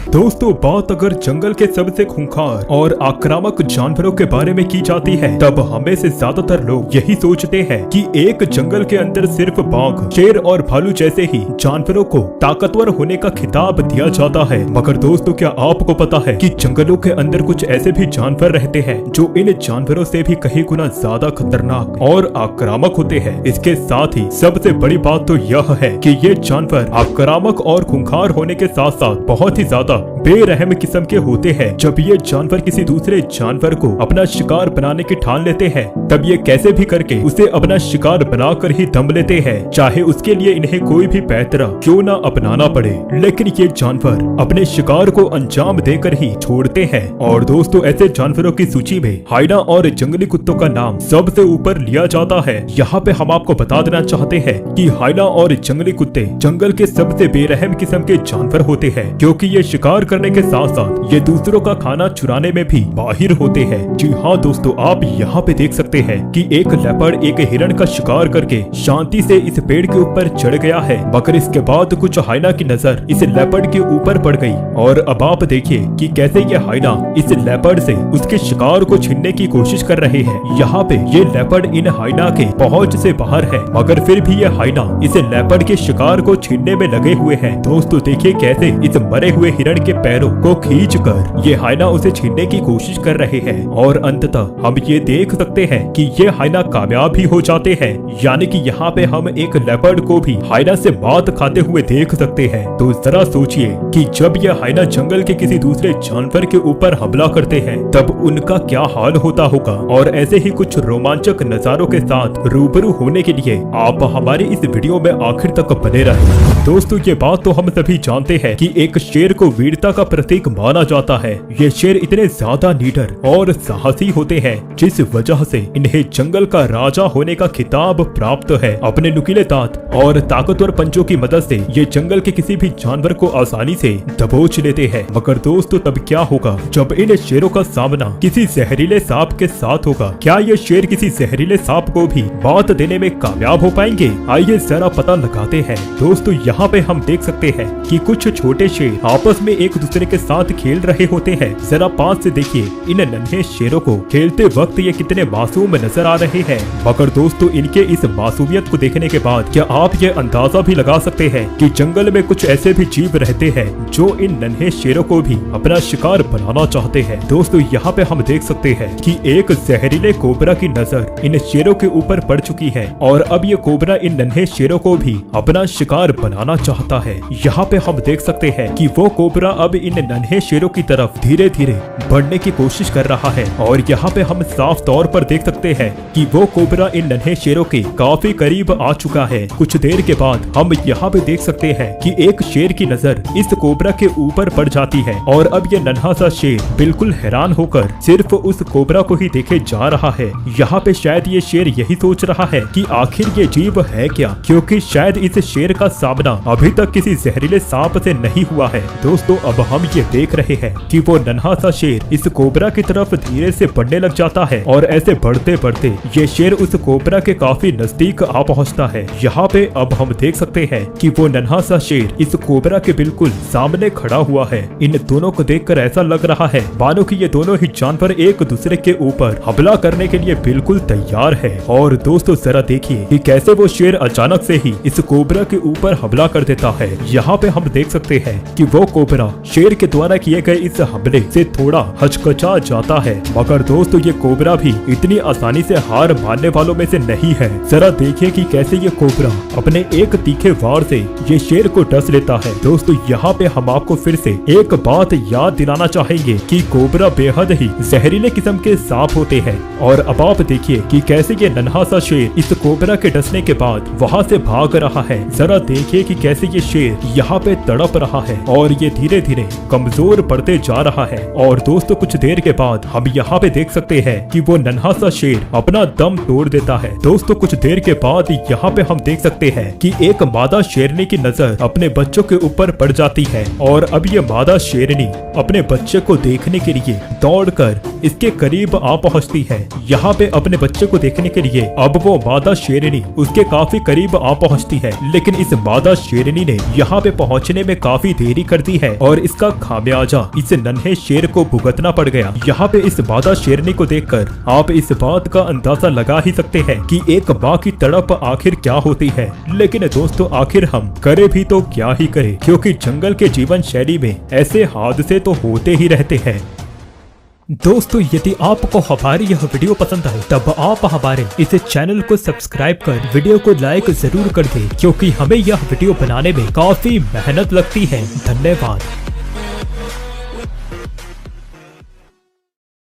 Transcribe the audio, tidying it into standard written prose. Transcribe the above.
दोस्तों बात अगर जंगल के सबसे खूंखार और आक्रामक जानवरों के बारे में की जाती है तब हमें से ज्यादातर लोग यही सोचते हैं कि एक जंगल के अंदर सिर्फ बाघ, शेर और भालू जैसे ही जानवरों को ताकतवर होने का खिताब दिया जाता है। मगर दोस्तों क्या आपको पता है कि जंगलों के अंदर कुछ ऐसे भी जानवर रहते हैं जो इन जानवरों से भी कहीं गुना ज्यादा खतरनाक और आक्रामक होते हैं। इसके साथ ही सबसे बड़ी बात तो यह है कि ये जानवर आक्रामक और खूंखार होने के साथ साथ बहुत ही ज्यादा बेरहम किस्म के होते हैं। जब ये जानवर किसी दूसरे जानवर को अपना शिकार बनाने की ठान लेते हैं तब ये कैसे भी करके उसे अपना शिकार बनाकर ही दम लेते हैं, चाहे उसके लिए इन्हें कोई भी पैतरा क्यों न अपनाना पड़े। लेकिन ये जानवर अपने शिकार को अंजाम देकर ही छोड़ते हैं। और दोस्तों ऐसे जानवरों की सूची में हाइना और जंगली कुत्तों का नाम सबसे ऊपर लिया जाता है। यहाँ पे हम आपको बता देना चाहते हैं कि हाइना और जंगली कुत्ते जंगल के सबसे बेरहम किस्म के जानवर होते हैं, क्योंकि ये शिकार करने के साथ साथ ये दूसरों का खाना चुराने में भी माहिर होते हैं। जी हाँ दोस्तों, आप यहाँ पे देख सकते हैं कि एक लेपर्ड एक हिरण का शिकार करके शांति से इस पेड़ के ऊपर चढ़ गया है, मगर इसके बाद कुछ हाइना की नजर इस लेपर्ड के ऊपर पड़ गई। और अब आप देखिए कि कैसे ये हाइना इस लेपर्ड से उसके शिकार को छीनने की कोशिश कर रहे हैं। यहाँ पे ये लेपर्ड इन हाइना के पहुंच से बाहर है, मगर फिर भी ये हाइना इस लेपर्ड के शिकार को छीनने में लगे हुए हैं। दोस्तों देखिए कैसे इस मरे हुए हिरण के पैरों को खींचकर ये हाइना उसे छीनने की कोशिश कर रहे हैं। और अंततः हम ये देख सकते हैं कि ये हाइना कामयाब भी हो जाते हैं। यानी कि यहाँ पे हम एक लेपर्ड को भी हाइना से मात खाते हुए देख सकते हैं। तो जरा सोचिए कि जब ये हाइना जंगल के किसी दूसरे जानवर के ऊपर हमला करते हैं तब उनका क्या हाल होता होगा। और ऐसे ही कुछ रोमांचक नजारों के साथ रूबरू होने के लिए आप हमारी इस वीडियो में आखिर तक बने रहे। दोस्तों ये बात तो हम सभी जानते हैं कि एक शेर को वीरता का प्रतीक माना जाता है। ये शेर इतने ज्यादा निडर और साहसी होते हैं जिस वजह से इन्हें जंगल का राजा होने का खिताब प्राप्त है। अपने नुकीले दांत और ताकतवर पंजों की मदद से ये जंगल के किसी भी जानवर को आसानी से दबोच लेते हैं। मगर दोस्तों तब क्या होगा जब इन शेरों का सामना किसी जहरीले सांप के साथ होगा? क्या ये शेर किसी जहरीले सांप को भी मात देने में कामयाब हो पाएंगे? आइए जरा पता लगाते हैं। दोस्तों यहाँ पे हम देख सकते हैं कि कुछ छोटे शेर आपस में एक दूसरे के साथ खेल रहे होते हैं। जरा पास से देखिए इन नन्हे शेरों को खेलते वक्त ये कितने मासूम नजर आ रहे हैं। मगर दोस्तों इनके इस मासूमियत को देखने के बाद क्या आप ये अंदाजा भी लगा सकते हैं कि जंगल में कुछ ऐसे भी जीव रहते हैं जो इन नन्हे शेरों को भी अपना शिकार बनाना चाहते हैं। दोस्तों यहाँ पे हम देख सकते हैं कि एक जहरीले कोबरा की नजर इन शेरों के ऊपर पड़ चुकी है और अब ये कोबरा इन नन्हे शेरों को भी अपना शिकार बनाना चाहता है। यहाँ पे हम देख सकते हैं कि वो कोबरा अब इन नन्हे शेरों की तरफ धीरे धीरे बढ़ने की कोशिश कर रहा है। और यहाँ पे हम साफ तौर पर देख सकते हैं कि वो कोबरा इन नन्हे शेरों के काफी करीब आ चुका है। कुछ देर के बाद हम यहाँ पे देख सकते हैं कि एक शेर की नजर इस कोबरा के ऊपर पड़ जाती है और अब ये नन्हा सा शेर बिल्कुल हैरान होकर सिर्फ उस कोबरा को ही देखे जा रहा है। यहाँ पे शायद ये शेर यही सोच रहा है कि आखिर ये जीव है क्या, क्योंकि शायद इस शेर का सामना अभी तक किसी जहरीले सांप से नहीं हुआ है। दोस्तों अब हम ये देख रहे हैं कि वो नन्हा सा शेर इस कोबरा की तरफ धीरे से बढ़ने लग जाता है और ऐसे बढ़ते बढ़ते ये शेर उस कोबरा के काफी नजदीक आ पहुंचता है। यहाँ पे अब हम देख सकते हैं कि वो नन्हा सा शेर इस कोबरा के बिल्कुल सामने खड़ा हुआ है। इन दोनों को देखकर ऐसा लग रहा है मानो कि ये दोनों ही जानवर एक दूसरे के ऊपर हमला करने के लिए बिल्कुल तैयार है। और दोस्तों जरा देखिए कि कैसे वो शेर अचानक से ही इस कोबरा के ऊपर हमला कर देता है। यहाँ पे हम देख सकते हैं कि वो कोबरा शेर के द्वारा किए गए इस हमले से थोड़ा हचकचा जाता है। मगर दोस्तों ये कोबरा भी इतनी आसानी से हार मानने वालों में से नहीं है। जरा देखिए कि कैसे ये कोबरा अपने एक तीखे वार से ये शेर को डस लेता है। दोस्तों यहाँ पे हम आपको फिर से एक बात याद दिलाना चाहेंगे कि कोबरा बेहद ही जहरीले किस्म के सांप होते हैं। और अब आप देखिए कि कैसे ये नन्हा सा शेर इस कोबरा के डसने के बाद वहाँ से भाग रहा है। जरा देखिए कि कैसे ये शेर यहाँ पे तड़प रहा है और ये धीरे धीरे कमजोर पड़ते जा रहा है। और दोस्तों कुछ देर के बाद हम यहाँ पे देख सकते हैं कि वो नन्हा सा शेर अपना दम तोड़ देता है। दोस्तों कुछ देर के बाद यहाँ पे हम देख सकते हैं कि एक मादा शेरनी की नजर अपने बच्चों के ऊपर पड़ जाती है और अब ये मादा शेरनी अपने बच्चे को देखने के लिए दौड़कर इसके करीब आ पहुंचती है। यहाँ पे अपने बच्चे को देखने के लिए अब वो मादा शेरनी उसके काफी करीब आ पहुंचती है, लेकिन इस मादा शेरनी ने यहाँ पे पहुंचने में काफी देरी कर दी है और इसका खामियाजा इस नन्हे शेर को भुगतना पड़ गया। यहाँ पे इस मादा शेरनी को देखकर आप इस बात का अंदाजा लगा ही सकते हैं कि एक माँ की तड़प आखिर क्या होती है। लेकिन दोस्तों आखिर हम करे भी तो क्या ही करें, क्योंकि जंगल के जीवन शैली में ऐसे हादसे तो होते ही रहते हैं। दोस्तों यदि आपको हमारी यह वीडियो पसंद आए तब आप हमारे इस चैनल को सब्सक्राइब कर वीडियो को लाइक जरूर कर दें, क्योंकि हमें यह वीडियो बनाने में काफी मेहनत लगती है। धन्यवाद।